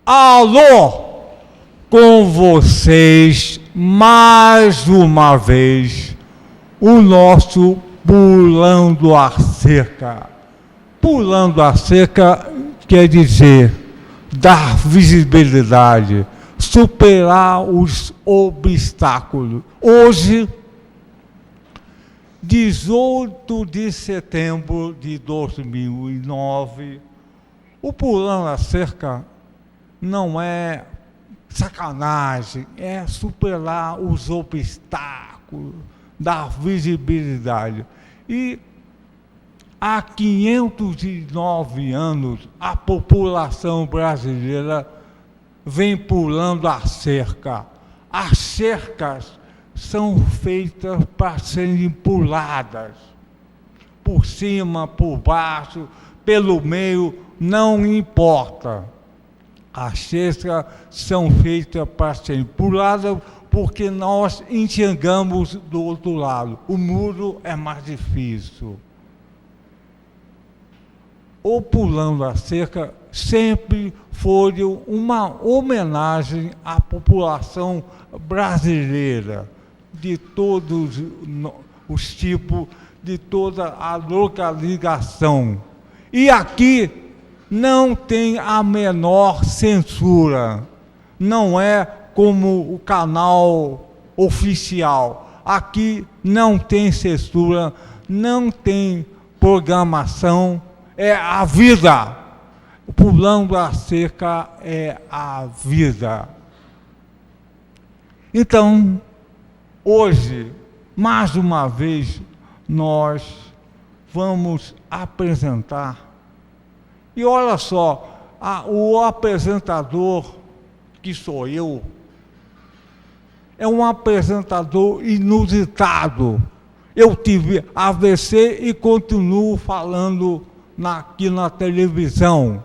Alô, com vocês, mais uma vez, o nosso Pulando a Cerca. Pulando a Cerca quer dizer dar visibilidade, superar os obstáculos. Hoje, 18 de setembro de 2009, o Pulando a Cerca não é sacanagem, é superar os obstáculos, dar visibilidade. E há 509 anos, a população brasileira vem pulando a cerca. As cercas são feitas para serem puladas, por cima, por baixo, pelo meio, não importa. As cercas são feitas para serem puladas porque nós enxergamos do outro lado. O muro é mais difícil. O Pulando a Cerca sempre foi uma homenagem à população brasileira, de todos os tipos, de toda a localização. E aqui não tem a menor censura, não é como o canal oficial. Aqui não tem censura, não tem programação, é a vida. Pulando a Cerca é a vida. Então, hoje, mais uma vez, nós vamos apresentar. E olha só, o apresentador, que sou eu, é um apresentador inusitado. Eu tive AVC e continuo falando aqui na televisão.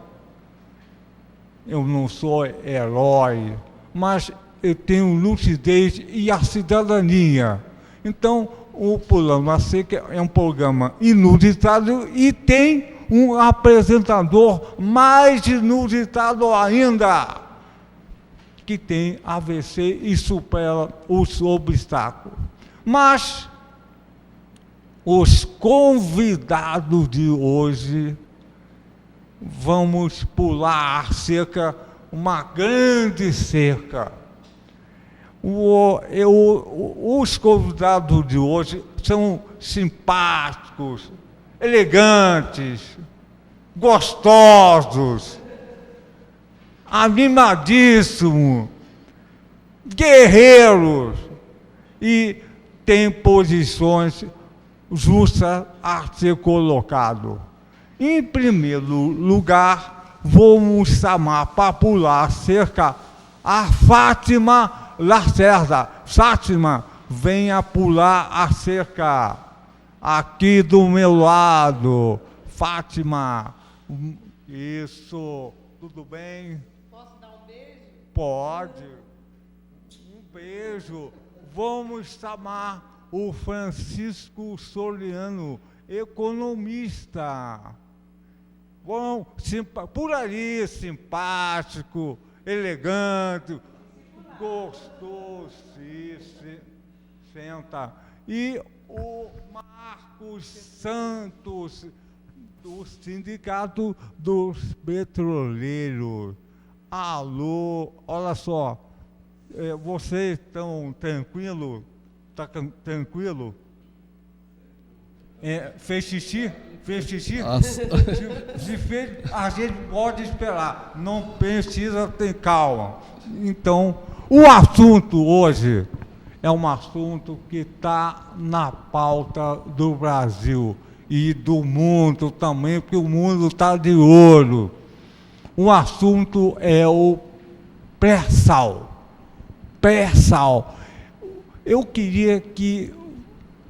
Eu não sou herói, mas eu tenho lucidez e a cidadania. Então, o Pulando a Cerca é um programa inusitado e tem um apresentador mais inusitado ainda, que tem AVC e supera os obstáculos. Mas os convidados de hoje, vamos pular a cerca, uma grande cerca. Os convidados de hoje são simpáticos, elegantes, gostosos, animadíssimos, guerreiros e têm posições justas a ser colocado. Em primeiro lugar, vamos chamar para pular a cerca a Fátima Lacerda. Fátima, venha pular a cerca aqui do meu lado. Fátima, isso, tudo bem? Posso dar um beijo? Pode. Um beijo. Vamos chamar o Francisco Soriano, economista. Bom, por aí, simpático, elegante, gostoso, senta. E o Marcos Santos, do Sindicato dos Petroleiros. Alô, olha só, vocês estão tranquilos? Está tranquilo? Fez xixi? Fez xixi? Se fez, a gente pode esperar, não precisa ter calma. Então, o assunto hoje é um assunto que está na pauta do Brasil e do mundo também, porque o mundo está de olho. O assunto é o pré-sal. Pré-sal. Eu queria que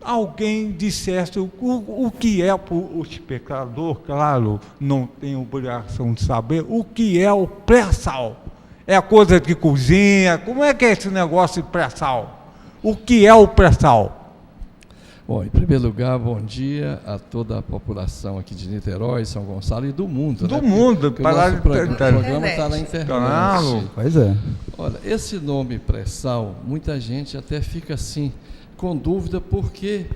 alguém dissesse o que é para o espectador, claro, não tem obrigação de saber, o que é o pré-sal. É coisa de cozinha? Como é que é esse negócio de pré-sal? O que é o pré-sal? Bom, em primeiro lugar, bom dia a toda a população aqui de Niterói, São Gonçalo e do mundo. Do mundo, porque o nosso programa está na internet. Claro. Pois é. Olha, esse nome pré-sal, muita gente até fica assim, com dúvida, porque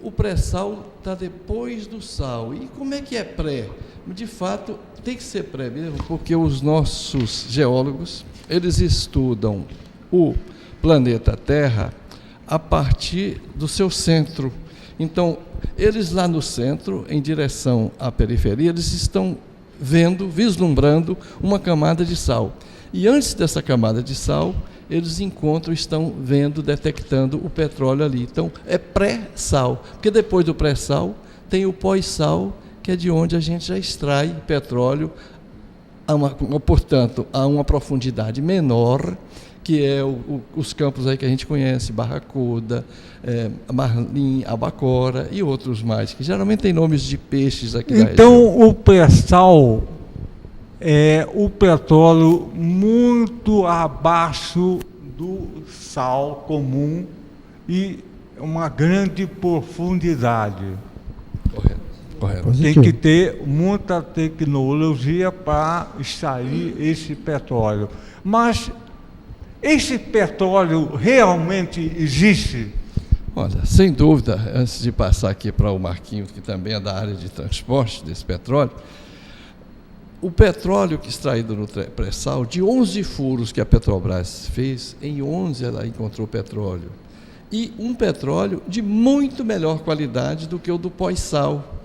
o pré-sal está depois do sal. E como é que é pré? De fato, tem que ser pré mesmo, porque os nossos geólogos, eles estudam o planeta Terra a partir do seu centro. Então, eles lá no centro, em direção à periferia, eles estão vendo, vislumbrando uma camada de sal. E antes dessa camada de sal, eles estão vendo, detectando o petróleo ali. Então, é pré-sal, porque depois do pré-sal, tem o pós-sal, que é de onde a gente já extrai petróleo, portanto, a uma profundidade menor, que é os campos aí que a gente conhece, Barracuda, Marlim, Albacora e outros mais, que geralmente tem nomes de peixes aqui da região. Então, o pré-sal é o petróleo muito abaixo do sal comum e uma grande profundidade. Correto. Tem que ter muita tecnologia para extrair esse petróleo. Mas esse petróleo realmente existe? Olha, sem dúvida, antes de passar aqui para o Marquinhos, que também é da área de transporte desse petróleo, o petróleo que é extraído no pré-sal, de 11 furos que a Petrobras fez, em 11 ela encontrou petróleo. E um petróleo de muito melhor qualidade do que o do pós-sal.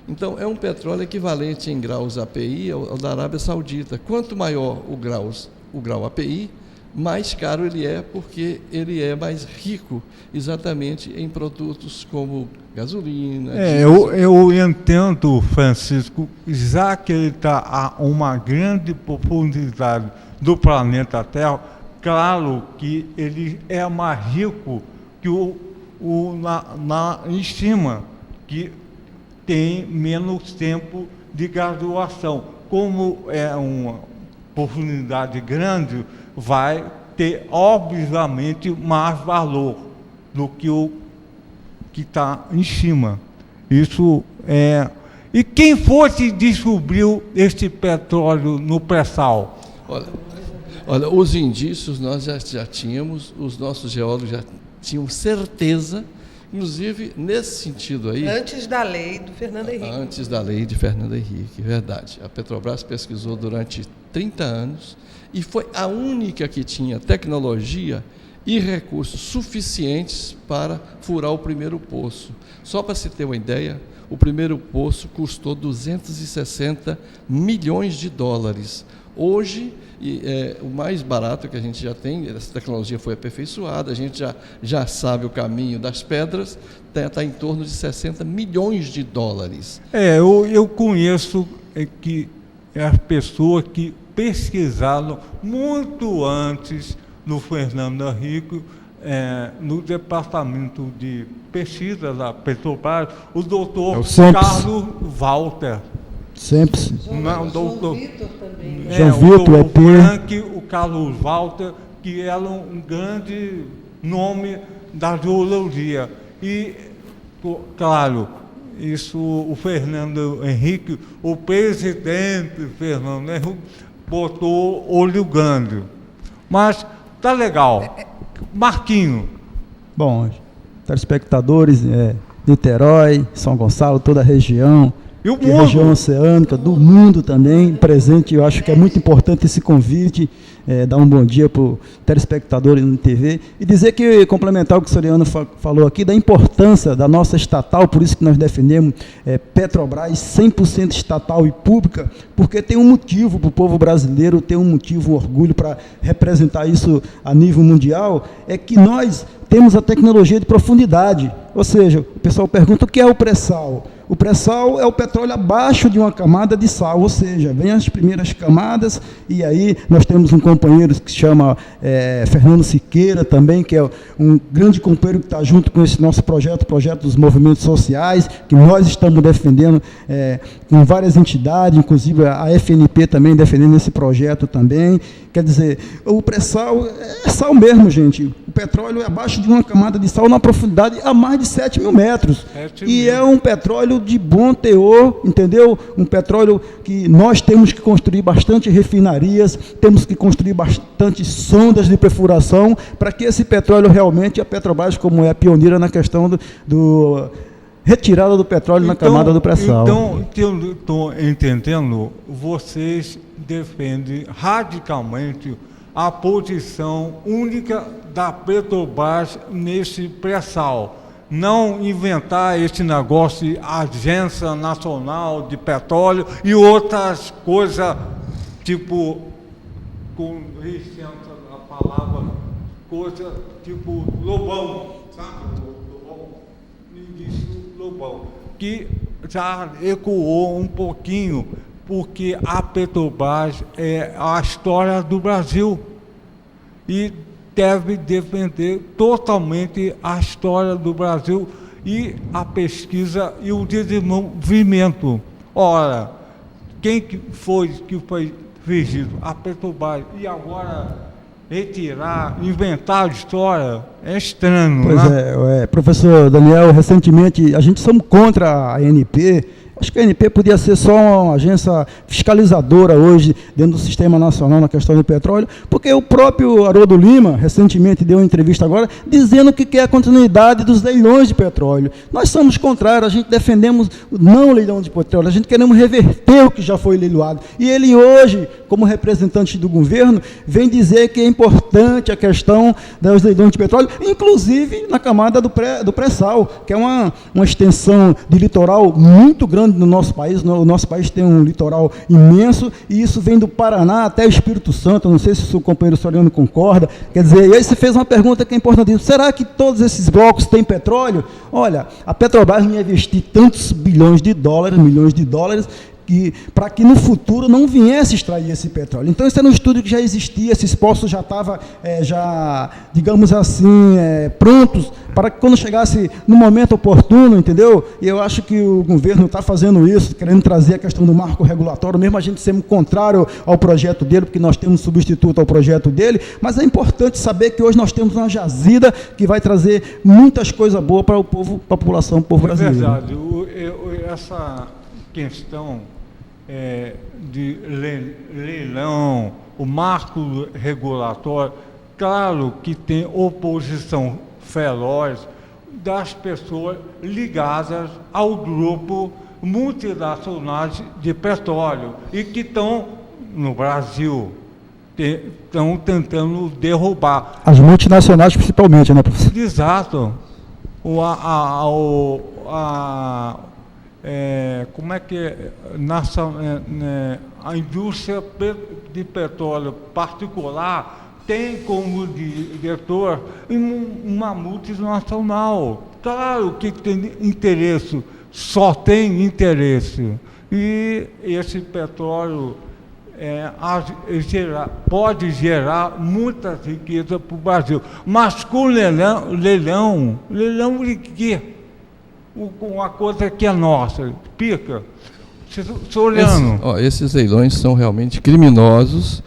Então, é um petróleo equivalente em graus API ao da Arábia Saudita. Quanto maior o grau API, mais caro ele é, porque ele é mais rico exatamente em produtos como gasolina. Eu entendo, Francisco, já que ele está a uma grande profundidade do planeta Terra, claro que ele é mais rico que em cima, que tem menos tempo de graduação. Como é uma profundidade grande, vai ter, obviamente, mais valor do que o que está em cima. Isso é... E quem foi que descobriu este petróleo no pré-sal? Olha, os indícios nós já tínhamos, os nossos geólogos já tinham certeza, inclusive nesse sentido aí... Antes da lei do Fernando Henrique. Antes da lei de Fernando Henrique, verdade. A Petrobras pesquisou durante 30 anos e foi a única que tinha tecnologia e recursos suficientes para furar o primeiro poço. Só para se ter uma ideia, o primeiro poço custou 260 milhões de dólares. Hoje, o mais barato que a gente já tem, essa tecnologia foi aperfeiçoada, a gente já sabe o caminho das pedras, está em torno de 60 milhões de dólares. Eu conheço que as pessoas que pesquisaram muito antes do Fernando Henrique, no departamento de pesquisa da Petrobras, o doutor Carlos Walter. Sempre. João Vitor também. João Vitor, o Frank, o Carlos Walter, que era um grande nome da geologia. E, claro, isso o Fernando Henrique, o presidente Fernando Henrique, botou olho grande. Mas tá legal. Marquinho. Bom, telespectadores, Niterói, São Gonçalo, toda a região, E o que é mundo? região oceânica, do mundo também, presente. Eu acho que é muito importante esse convite, dar um bom dia para o telespectador no TV, e dizer que, complementar o que o Soriano falou aqui, da importância da nossa estatal, por isso que nós defendemos Petrobras 100% estatal e pública, porque tem um motivo para o povo brasileiro, tem um motivo, um orgulho para representar isso a nível mundial, é que nós temos a tecnologia de profundidade. Ou seja, o pessoal pergunta o que é o pré-sal. O pré-sal é o petróleo abaixo de uma camada de sal, ou seja, vem as primeiras camadas, e aí nós temos um companheiro que se chama Fernando Siqueira também, que é um grande companheiro que está junto com esse nosso projeto, o projeto dos movimentos sociais, que nós estamos defendendo com várias entidades, inclusive a FNP também defendendo esse projeto também. Quer dizer, o pré-sal é sal mesmo, gente. O petróleo é abaixo de uma camada de sal na profundidade a mais de 7 mil metros. E é um petróleo de bom teor, entendeu? Um petróleo que nós temos que construir bastante refinarias, temos que construir bastante sondas de perfuração para que esse petróleo realmente, a Petrobras, como é pioneira na questão do retirada do petróleo na camada do pré-sal. Então, eu estou entendendo, vocês defendem radicalmente a posição única da Petrobras nesse pré-sal. Não inventar esse negócio de Agência Nacional de Petróleo e outras coisas, tipo, com licença a palavra, coisa tipo Lobão, sabe? Lobão, que já ecoou um pouquinho, porque a Petrobras é a história do Brasil e deve defender totalmente a história do Brasil e a pesquisa e o desenvolvimento. Ora, quem que foi fingido? A Petrobras. E agora retirar, inventar a história é estranho, pois né? Professor Daniel, recentemente a gente somos contra a ANP. Acho que a ANP podia ser só uma agência fiscalizadora hoje dentro do Sistema Nacional na questão do petróleo, porque o próprio Haroldo Lima, recentemente, deu uma entrevista agora, dizendo que quer a continuidade dos leilões de petróleo. Nós somos contrários, a gente defendemos não o leilão de petróleo, a gente queremos reverter o que já foi leiloado. E ele hoje, como representante do governo, vem dizer que é importante a questão dos leilões de petróleo, inclusive na camada do pré-sal, que é uma extensão de litoral muito grande no nosso país. O nosso país tem um litoral imenso, e isso vem do Paraná até o Espírito Santo. Eu não sei se o companheiro Soriano concorda. Quer dizer, e aí você fez uma pergunta que é importante. Será que todos esses blocos têm petróleo? Olha, a Petrobras não ia investir tantos milhões de dólares, para que no futuro não viesse extrair esse petróleo. Então, isso era um estudo que já existia, esses poços já estavam, digamos assim, prontos, para que quando chegasse no momento oportuno, entendeu? E eu acho que o governo está fazendo isso, querendo trazer a questão do marco regulatório, mesmo a gente sendo contrário ao projeto dele, porque nós temos um substituto ao projeto dele, mas é importante saber que hoje nós temos uma jazida que vai trazer muitas coisas boas para o povo, para a população, o povo brasileiro. É verdade. Essa questão de leilão, o marco regulatório, claro que tem oposição feroz das pessoas ligadas ao grupo multinacional de petróleo e que estão no Brasil, estão tentando derrubar. As multinacionais principalmente, né, professor? Exato. Como é que a indústria de petróleo particular tem como diretor uma multinacional. Claro que tem interesse, só tem interesse. E esse petróleo pode gerar muita riqueza para o Brasil. Mas com leilão de quê? Uma coisa que é nossa, pica. Esses leilões são realmente criminosos.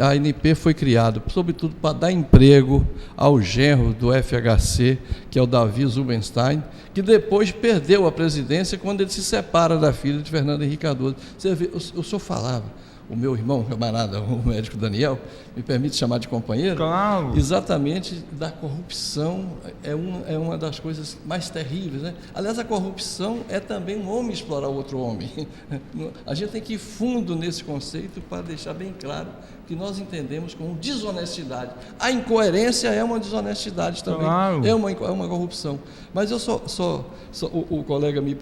A ANP foi criada, sobretudo, para dar emprego ao genro do FHC, que é o Davi Zubenstein, que depois perdeu a presidência quando ele se separa da filha de Fernando Henrique Cardoso. Você vê, o senhor falava, o meu irmão, camarada, o médico Daniel, me permite chamar de companheiro? Claro. Exatamente, da corrupção é uma das coisas mais terríveis, né? Aliás, a corrupção é também um homem explorar outro homem. A gente tem que ir fundo nesse conceito para deixar bem claro que nós entendemos como desonestidade. A incoerência é uma desonestidade também, claro. É uma corrupção. Mas eu o colega me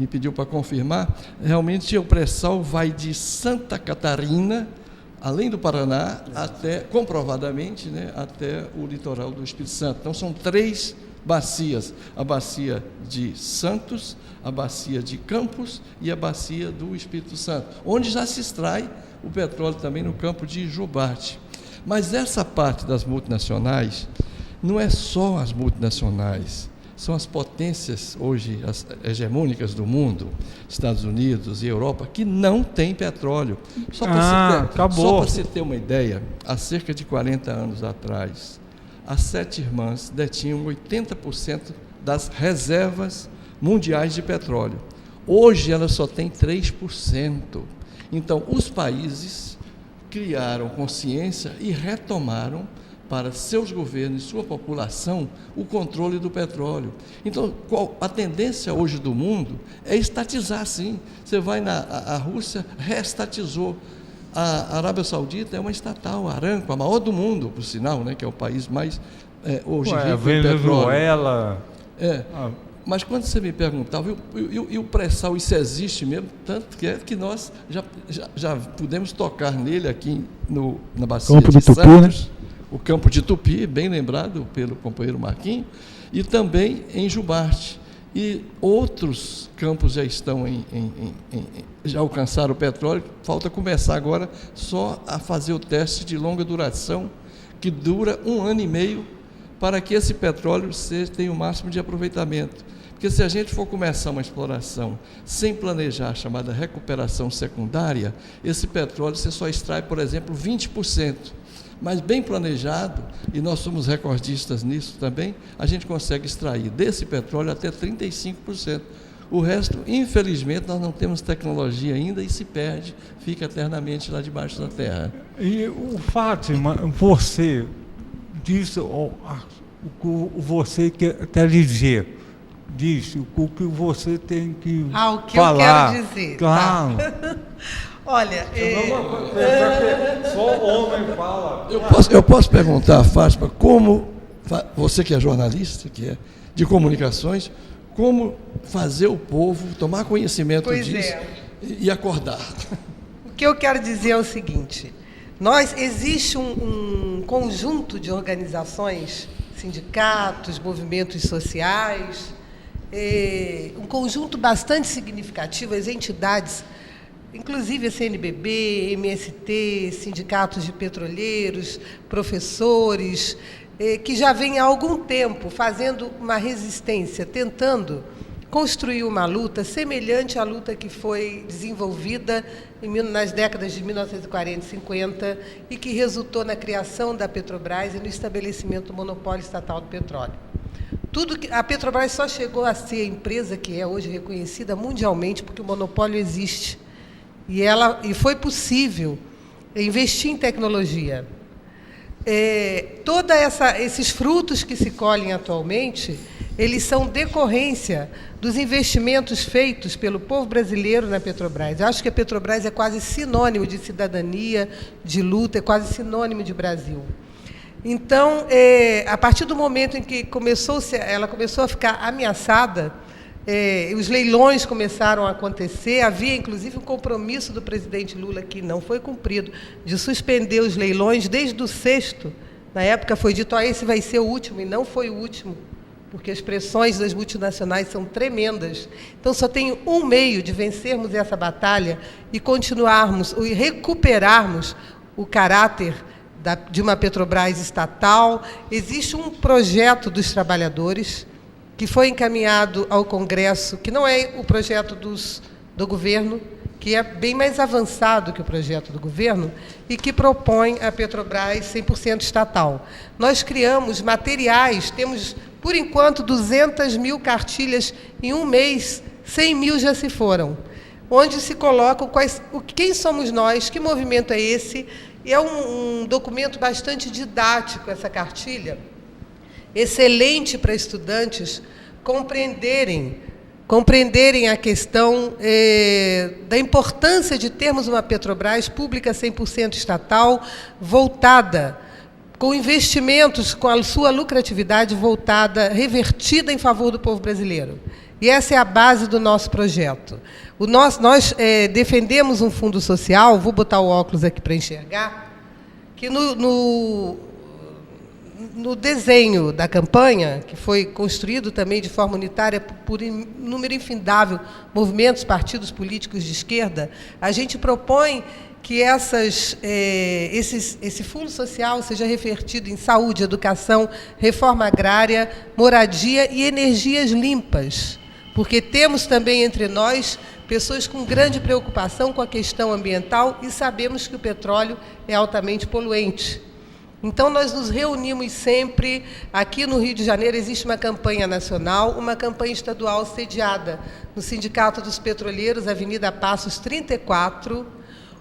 pediu para confirmar, realmente o pré-sal vai de Santa Catarina, além do Paraná, comprovadamente, né, até o litoral do Espírito Santo. Então, são 3 bacias, a bacia de Santos, a bacia de Campos e a bacia do Espírito Santo, onde já se extrai o petróleo também no campo de Jubarte. Mas essa parte das multinacionais, não é só as multinacionais, são as potências hoje as hegemônicas do mundo, Estados Unidos e Europa, que não têm petróleo. Só para se ter uma ideia, há cerca de 40 anos atrás, as 7 irmãs detinham 80% das reservas mundiais de petróleo. Hoje elas só têm 3%. Então, os países criaram consciência e retomaram para seus governos e sua população o controle do petróleo. Então, a tendência hoje do mundo é estatizar, sim. Você vai a Rússia, reestatizou. A Arábia Saudita é uma estatal, a Aramco, a maior do mundo, por sinal, né, que é o país mais hoje rico em petróleo. Venezuela. Mas quando você me perguntava, e o pré-sal, isso existe mesmo? Tanto que é que nós já pudemos tocar nele aqui na bacia Campo de Tupi, Santos, né? o campo de Tupi, bem lembrado pelo companheiro Marquinhos, e também em Jubarte. E outros campos já estão já alcançaram o petróleo, falta começar agora só a fazer o teste de longa duração, que dura 1 ano e meio, para que esse petróleo tenha o máximo de aproveitamento. Porque se a gente for começar uma exploração sem planejar a chamada recuperação secundária, esse petróleo você só extrai, por exemplo, 20%. Mas bem planejado, e nós somos recordistas nisso também, a gente consegue extrair desse petróleo até 35%. O resto, infelizmente, nós não temos tecnologia ainda e se perde, fica eternamente lá debaixo da terra. E o Fátima, você disse, você quer dizer, diz o que você tem que o que falar. Eu quero dizer. Claro. Tá. Olha, só homem fala. Eu posso perguntar, Fátima, como, você que é jornalista, que é de comunicações, como fazer o povo tomar conhecimento disso e acordar? O que eu quero dizer é o seguinte, existe um conjunto de organizações, sindicatos, movimentos sociais, um conjunto bastante significativo, as entidades, inclusive a CNBB, MST, sindicatos de petroleiros, professores, que já vem há algum tempo fazendo uma resistência, tentando construir uma luta semelhante à luta que foi desenvolvida nas décadas de 1940 e 50 e que resultou na criação da Petrobras e no estabelecimento do monopólio estatal do petróleo. A Petrobras só chegou a ser a empresa que é hoje reconhecida mundialmente porque o monopólio existe. E foi possível investir em tecnologia. Esses frutos que se colhem atualmente, eles são decorrência dos investimentos feitos pelo povo brasileiro na Petrobras. Eu acho que a Petrobras é quase sinônimo de cidadania, de luta, é quase sinônimo de Brasil. Então, a partir do momento em que ela começou a ficar ameaçada, os leilões começaram a acontecer, havia inclusive um compromisso do presidente Lula, que não foi cumprido, de suspender os leilões desde o 6º. Na época foi dito, esse vai ser o último, e não foi o último, porque as pressões das multinacionais são tremendas. Então, só tem um meio de vencermos essa batalha e continuarmos, e recuperarmos o caráter de uma Petrobras estatal. Existe um projeto dos trabalhadores, que foi encaminhado ao Congresso, que não é o projeto do governo, que é bem mais avançado que o projeto do governo, e que propõe a Petrobras 100% estatal. Nós criamos materiais, temos, por enquanto, 200 mil cartilhas em um mês, 100 mil já se foram, onde se colocam quem somos nós, que movimento é esse, e é um documento bastante didático, essa cartilha, excelente para estudantes compreenderem a questão da importância de termos uma Petrobras pública 100% estatal, voltada, com investimentos, com a sua lucratividade voltada, revertida em favor do povo brasileiro. E essa é a base do nosso projeto. Nós defendemos um fundo social, vou botar o óculos aqui para enxergar, que no desenho da campanha, que foi construído também de forma unitária por número infindável movimentos, partidos políticos de esquerda, a gente propõe que esse fundo social seja revertido em saúde, educação, reforma agrária, moradia e energias limpas, porque temos também entre nós pessoas com grande preocupação com a questão ambiental e sabemos que o petróleo é altamente poluente. Então, nós nos reunimos sempre. Aqui no Rio de Janeiro existe uma campanha nacional, uma campanha estadual sediada no Sindicato dos Petroleiros, Avenida Passos 34,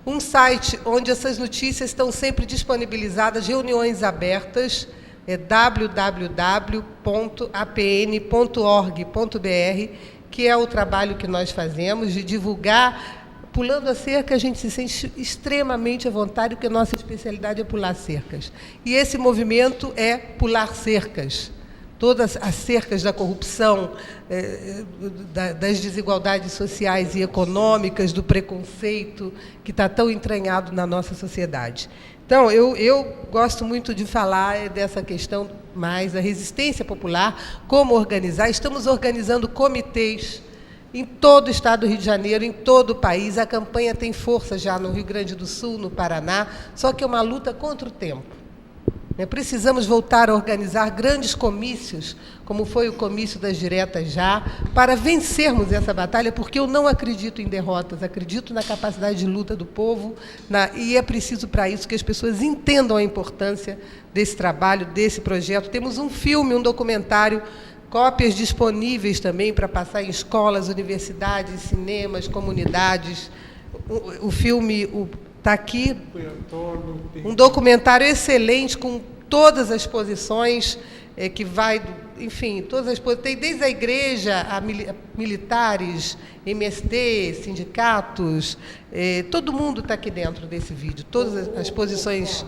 um site onde essas notícias estão sempre disponibilizadas, reuniões abertas, é www.apn.org.br, que é o trabalho que nós fazemos de divulgar. Pulando a cerca, a gente se sente extremamente à vontade, porque a nossa especialidade é pular cercas. E esse movimento é pular cercas. Todas as cercas da corrupção, das desigualdades sociais e econômicas, do preconceito, que está tão entranhado na nossa sociedade. Então, eu gosto muito de falar dessa questão mais da resistência popular, como organizar. Estamos organizando comitês em todo o estado do Rio de Janeiro, em todo o país. A campanha tem força já no Rio Grande do Sul, no Paraná, só que é uma luta contra o tempo. Precisamos voltar a organizar grandes comícios, como foi o comício das diretas já, para vencermos essa batalha, porque eu não acredito em derrotas, acredito na capacidade de luta do povo, e é preciso para isso que as pessoas entendam a importância desse trabalho, desse projeto. Temos um filme, um documentário, cópias disponíveis também para passar em escolas, universidades, cinemas, comunidades. O filme está aqui, um documentário excelente com todas as posições, que vai, enfim, todas as posições, tem desde a igreja a militares, MST, sindicatos, todo mundo está aqui dentro desse vídeo, todas as posições.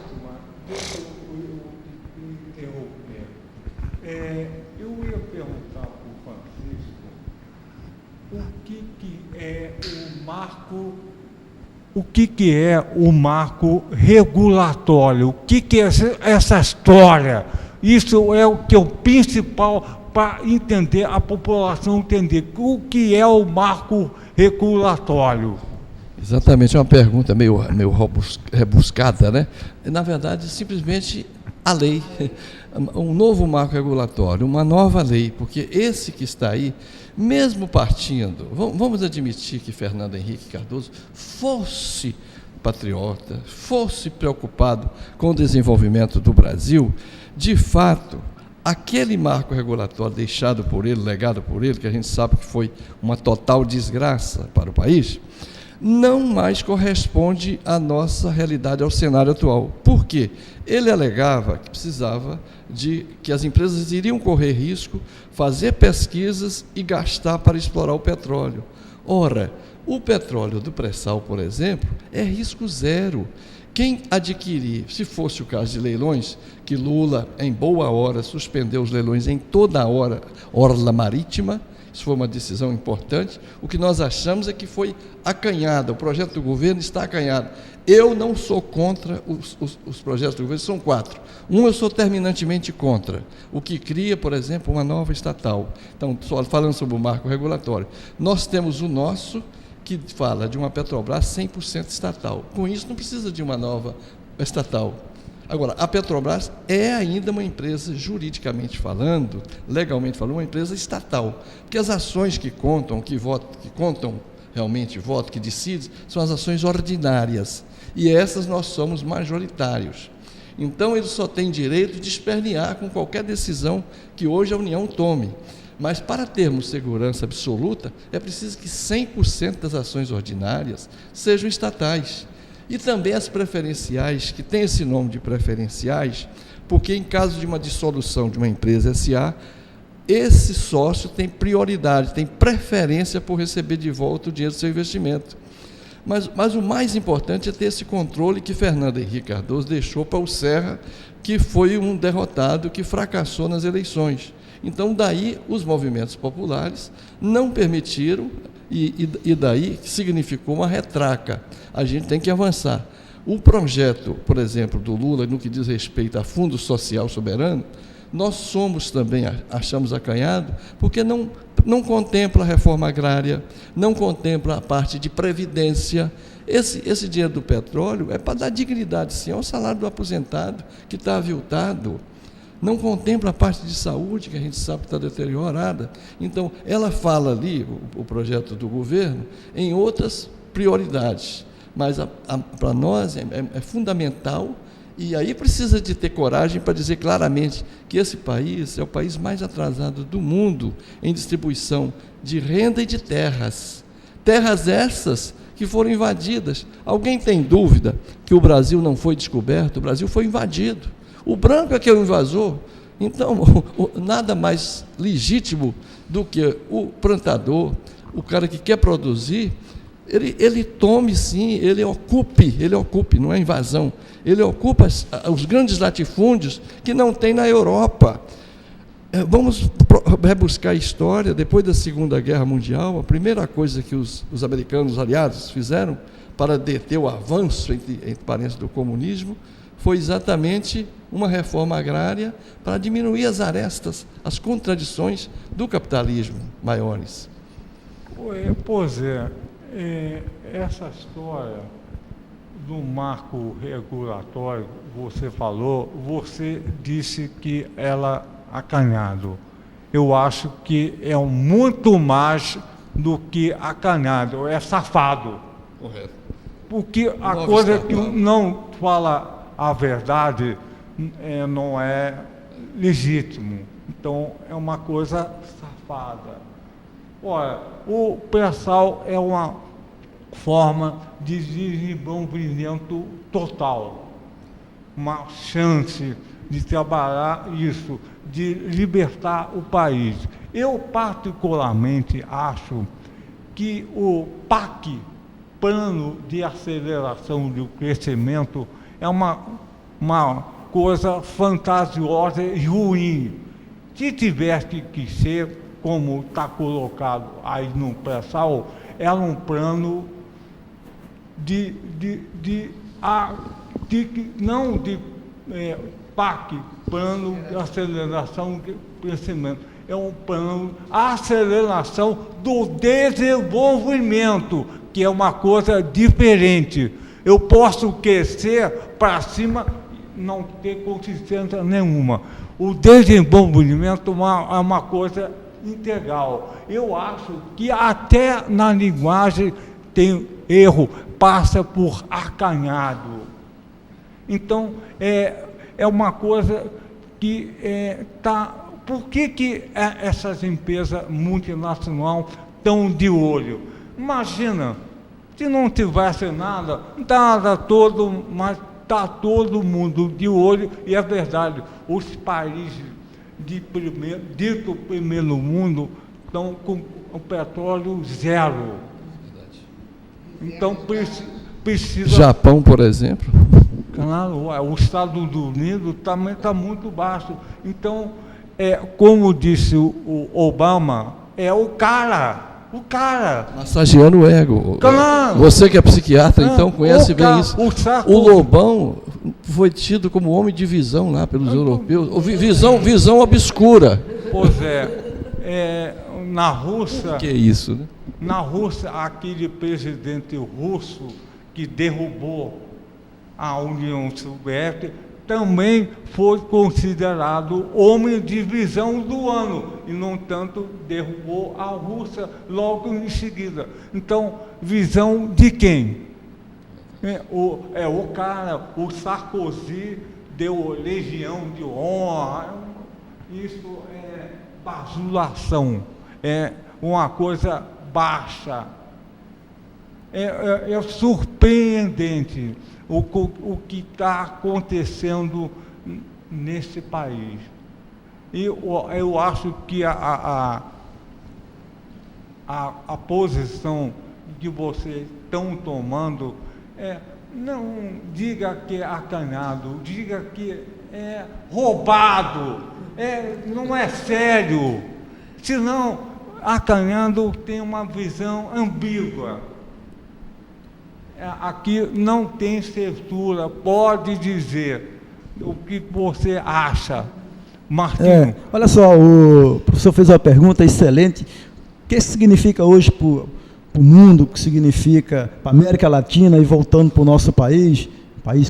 Eu ia perguntar para o Francisco o que é o marco regulatório, o que é essa história. Isso é o que é o principal para entender, a população entender o que é o marco regulatório. Exatamente, é uma pergunta meio rebuscada, né? Na verdade, simplesmente a lei, um novo marco regulatório, uma nova lei, porque esse que está aí, mesmo partindo, vamos admitir que Fernando Henrique Cardoso fosse patriota, fosse preocupado com o desenvolvimento do Brasil, de fato, aquele marco regulatório deixado por ele, legado por ele, que a gente sabe que foi uma total desgraça para o país, não mais corresponde à nossa realidade, ao cenário atual. Por quê? Ele alegava que precisava que as empresas iriam correr risco, fazer pesquisas e gastar para explorar o petróleo. Ora, o petróleo do pré-sal, por exemplo, é risco zero. Quem adquirir, se fosse o caso de leilões, que Lula, em boa hora, suspendeu os leilões em toda a orla marítima, isso foi uma decisão importante. O que nós achamos é que foi acanhada, o projeto do governo está acanhado. Eu não sou contra os projetos do governo, são 4. Um eu sou terminantemente contra, o que cria, por exemplo, uma nova estatal. Então, só falando sobre o marco regulatório, nós temos o nosso, que fala de uma Petrobras 100% estatal. Com isso, não precisa de uma nova estatal. Agora, a Petrobras é ainda uma empresa, juridicamente falando, legalmente falando, uma empresa estatal, porque as ações que contam realmente voto, que decidem, são as ações ordinárias, e essas nós somos majoritários. Então, ele só tem direito de espernear com qualquer decisão que hoje a União tome. Mas, para termos segurança absoluta, é preciso que 100% das ações ordinárias sejam estatais. E também as preferenciais, que tem esse nome de preferenciais, porque em caso de uma dissolução de uma empresa SA, esse sócio tem prioridade, tem preferência por receber de volta o dinheiro do seu investimento. Mas o mais importante é ter esse controle que Fernando Henrique Cardoso deixou para o Serra, que foi um derrotado que fracassou nas eleições. Então, daí, os movimentos populares não permitiram, e daí significou uma retraca. A gente tem que avançar. O projeto, por exemplo, do Lula, no que diz respeito a Fundo Social Soberano, nós somos também, achamos acanhado, porque não contempla a reforma agrária, não contempla a parte de previdência. Esse dinheiro do petróleo é para dar dignidade, sim, ao salário do aposentado que está aviltado. Não contempla a parte de saúde, que a gente sabe que está deteriorada. Então, ela fala ali, o projeto do governo, em outras prioridades. Mas para nós é fundamental, e aí precisa de ter coragem para dizer claramente que esse país é o país mais atrasado do mundo em distribuição de renda e de terras. Terras essas que foram invadidas. Alguém tem dúvida que o Brasil não foi descoberto? O Brasil foi invadido. O branco é que é o invasor. Então, nada mais legítimo do que o plantador, o cara que quer produzir, ele tome sim, ele ocupe, não é invasão, ele ocupa os grandes latifúndios que não tem na Europa. Vamos rebuscar a história. Depois da Segunda Guerra Mundial, a primeira coisa que os americanos aliados fizeram para deter o avanço, entre parênteses, do comunismo, foi exatamente uma reforma agrária para diminuir as arestas, as contradições do capitalismo maiores. Pois é, essa história do marco regulatório, você falou, você disse que ela acanhado. Eu acho que é muito mais do que acanhado, é safado. Correto. Porque a coisa que não fala a verdade não é legítimo. Então, é uma coisa safada. Olha, o pré-sal é uma forma de desenvolvimento total. Uma chance de trabalhar isso, de libertar o país. Eu, particularmente, acho que o PAC, Plano de Aceleração do Crescimento, é uma coisa fantasiosa e ruim. Se tivesse que ser, como está colocado aí no pré-sal, era um plano PAC, Plano de Aceleração do Crescimento. É um plano de aceleração do desenvolvimento, que é uma coisa diferente. Eu posso crescer para cima, não ter consistência nenhuma. O desenvolvimento é uma coisa integral. Eu acho que até na linguagem tem erro, passa por acanhado. Então, é uma coisa que está... Por que essas empresas multinacionais estão de olho? Imagina, se não tivesse nada, mas está todo mundo de olho, e é verdade, os países dito primeiro mundo estão com o petróleo zero. Então precisa... Japão, por exemplo. Claro, os Estados Unidos também está muito baixo. Então, como disse o Obama, é o cara. Massageando o ego. Claro. Você que é psiquiatra, então conhece bem isso. O Lobão foi tido como homem de visão lá pelos europeus. Visão obscura. Pois na Rússia... O que é isso, né? Na Rússia, aquele presidente russo que derrubou a União Soviética também foi considerado homem de visão do ano, e, no entanto, derrubou a Rússia logo em seguida. Então, visão de quem? O cara, o Sarkozy deu Legião de Honra. Isso é bajulação, é uma coisa baixa. É surpreendente o que está acontecendo nesse país. E eu acho que a posição que vocês estão tomando não diga que é acanhado, diga que é roubado, não é sério. Senão, acanhado tem uma visão ambígua. aqui não tem censura, pode dizer o que você acha, Martinho. Olha só, o professor fez uma pergunta excelente. O que significa hoje para o mundo, o que significa para a América Latina e voltando para o nosso país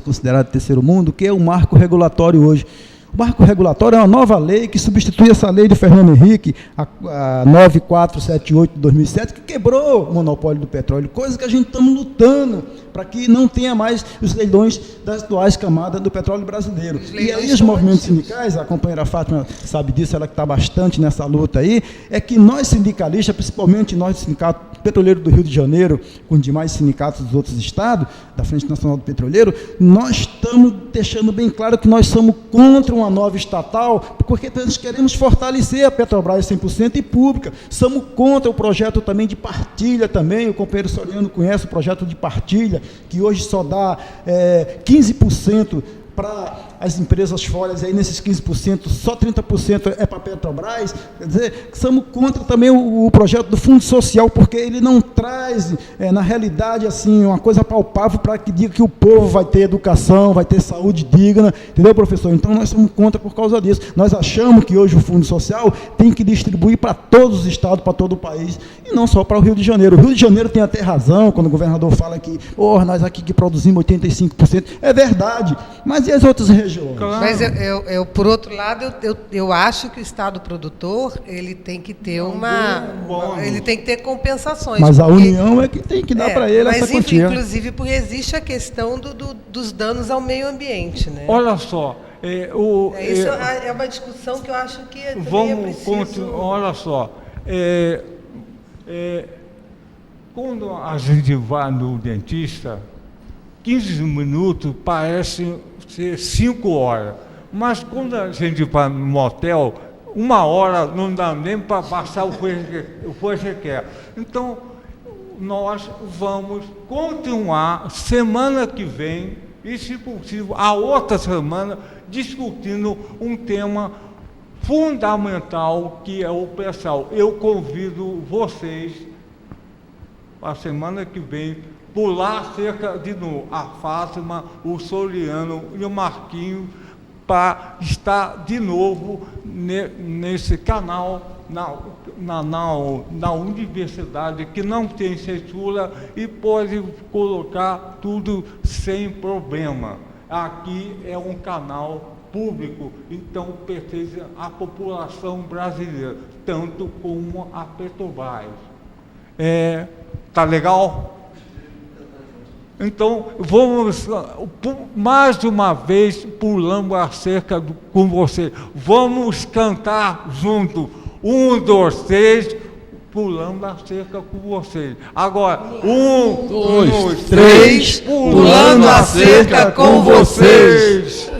considerado terceiro mundo, o que é o marco regulatório hoje? O marco regulatório é uma nova lei que substitui essa lei de Fernando Henrique, a 9478 de 2007, que quebrou o monopólio do petróleo, coisa que a gente estamos lutando para que não tenha mais os leilões das atuais camadas do petróleo brasileiro. E aí os movimentos sindicais, a companheira Fátima sabe disso, ela que está bastante nessa luta aí, é que nós sindicalistas, principalmente nós do Sindicato Petroleiro do Rio de Janeiro, com demais sindicatos dos outros estados, da Frente Nacional do Petroleiro, nós estamos deixando bem claro que nós somos contra uma nova estatal, porque nós queremos fortalecer a Petrobras 100% e pública. Somos contra o projeto também de partilha também, o companheiro Soriano conhece o projeto de partilha, que hoje só dá 15% para as empresas fora, e aí nesses 15%, só 30% é para a Petrobras. Quer dizer, somos contra também o projeto do Fundo Social, porque ele não traz, na realidade, assim, uma coisa palpável para que diga que o povo vai ter educação, vai ter saúde digna, entendeu, professor? Então, nós somos contra por causa disso. Nós achamos que hoje o Fundo Social tem que distribuir para todos os estados, para todo o país, e não só para o Rio de Janeiro. O Rio de Janeiro tem até razão, quando o governador fala que, nós aqui que produzimos 85%, é verdade, mas e as outras regiões? Claro. Mas por outro lado, eu acho que o Estado produtor ele tem que ter ele tem que ter compensações. Mas a União é que tem que dar para ele essa quantia. Inclusive, porque existe a questão dos danos ao meio ambiente, né? Olha só, isso é uma discussão que eu acho que vamos continuar. Olha só, quando a gente vai no dentista, 15 minutos parece ser 5 horas, mas quando a gente vai no motel, 1 hora não dá nem para passar o que você quer. Então, nós vamos continuar semana que vem, e se possível, a outra semana, discutindo um tema fundamental, que é o pré-sal. Eu convido vocês, a semana que vem, pular cerca de novo, a Fátima, o Soriano e o Marquinho, para estar de novo nesse canal, na universidade, que não tem censura e pode colocar tudo sem problema. Aqui é um canal público, então pertence à população brasileira, tanto como a Petrobras. Tá legal? Então, vamos, mais uma vez, pulando a cerca com você. Vamos cantar junto. 1, 2, 3, pulando a cerca com vocês. Agora, 1, 2, 3, pulando a cerca com vocês.